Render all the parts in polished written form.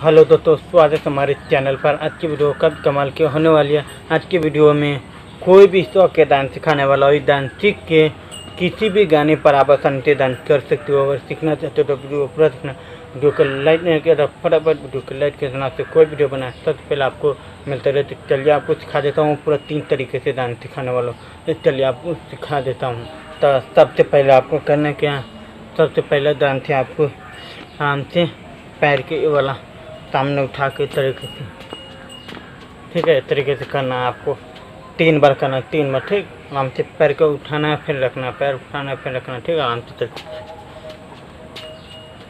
Hello दोस्तों, स्वागत है हमारे चैनल पर। आज की वीडियो कब कमाल की होने वाली है। आज की वीडियो में कोई भी शौक के डांस सिखाने वाला हो, डांस सीख के किसी भी गाने पर आप आसानी से डांस कर सकते हो। अगर सीखना चाहते हो तो वीडियो पूरा सीखना। वीडियो को लाइक नहीं किया तो फटाफट वीडियो को लाइक के देना। आपसे कोई वीडियो बनाए सबसे पहले आपको मिलते रहे। तो चलिए आपको सिखा देता हूँ पूरा 3 तरीके से डांस सिखाने वाला हूँ। चलिए आपको सिखा देता हूँ। तो सबसे पहले आपको करना क्या, सबसे पहले डांस है आपको आराम से पैर के ये वाला सामने उठा के तरीके से, ठीक है, तरीके से करना है आपको। 3 बार करना, 3 बार, ठीक। आराम से पैर को उठाना है फिर रखना, पैर उठाना है फिर रखना, ठीक है। आराम से तरीके से,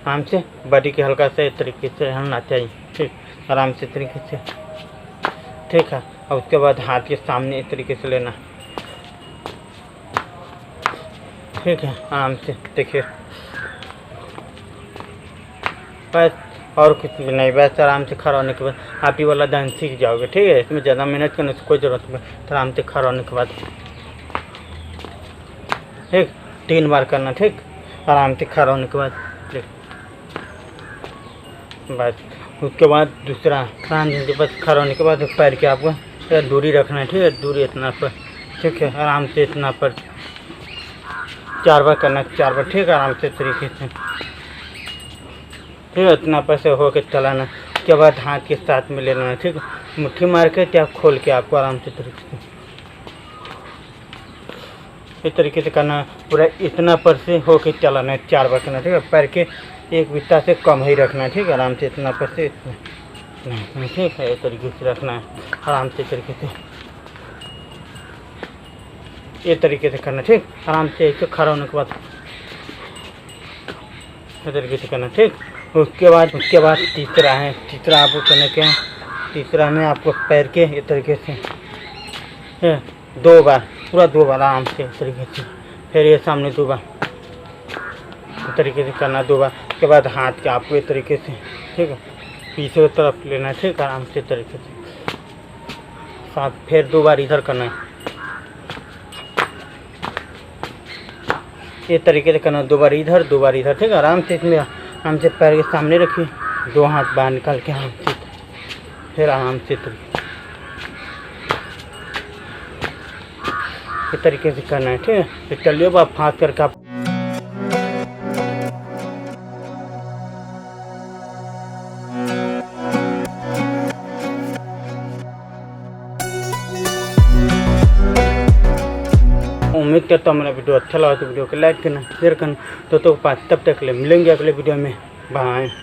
आराम से बॉडी के हल्का से तरीके से हिलना चाहिए, ठीक। आराम से तरीके से, ठीक है। और उसके बाद हाथ के सामने इस तरीके से लेना, ठीक है। आराम से देखिए, बस और कुछ भी नहीं, बस आराम से खड़ा होने के बाद आप ये वाला डांस सीख जाओगे, ठीक है। इसमें ज़्यादा मेहनत करने की कोई ज़रूरत नहीं। तो आराम से खड़ा होने के बाद, ठीक, 3 बार करना, ठीक। आराम से खड़ा होने के बाद, ठीक, बस। उसके बाद दूसरा आराम से बस खड़ा होने के बाद पैर के आपको दूरी रखना है, ठीक है। दूरी इतना पर, ठीक है। आराम से इतना पर 4 बार करना, 4 बार, ठीक है। आराम से तरीके से, ठीक है। इतना पर से होकर चलाना। उसके बाद हाथ के साथ में लेना है, ठीक है। मुट्ठी मार के क्या खोल के आपको आराम से तरीके से इस तरीके से करना। पूरा इतना पर से होकर चलाना है, 4 बार करना, ठीक है। पैर के एक बिस्ता से कम ही रखना है, ठीक है। आराम से इतना पर से इतना, ठीक है। इस तरीके से रखना है, आराम से तरीके से, ये तरीके से करना, ठीक। आराम से ऐसे खड़ा होने के बाद इस तरीके से करना, ठीक। उसके बाद तीसरा है। तीसरा आपको करने के, तीसरा में आपको पैर के इस तरीके से 2 बार, पूरा 2 बार आराम से इस तरीके से, फिर ये सामने 2 बार इस तरीके से करना, 2 बार। उसके बाद हाथ के आपको इस तरीके से, ठीक है, पीछे की तरफ लेना, ठीक। आराम से तरीके से साथ, फिर 2 बार इधर करना है, ये तरीके से करना। 2 बार इधर, 2 बार इधर, ठीक है। आराम से इसमें आराम से पैर के सामने रखिए, 2 हाथ बाहर निकाल के आराम से, फिर आराम से इस तरीके से करना है, ठीक है। तो चलिए अब आप हाथ करके आप उम्मीद करता हूँ मेरा वीडियो अच्छा लगा तो वीडियो को लाइक करना, शेयर करना। तो तब तक के लिए मिलेंगे अगले वीडियो में। बाय।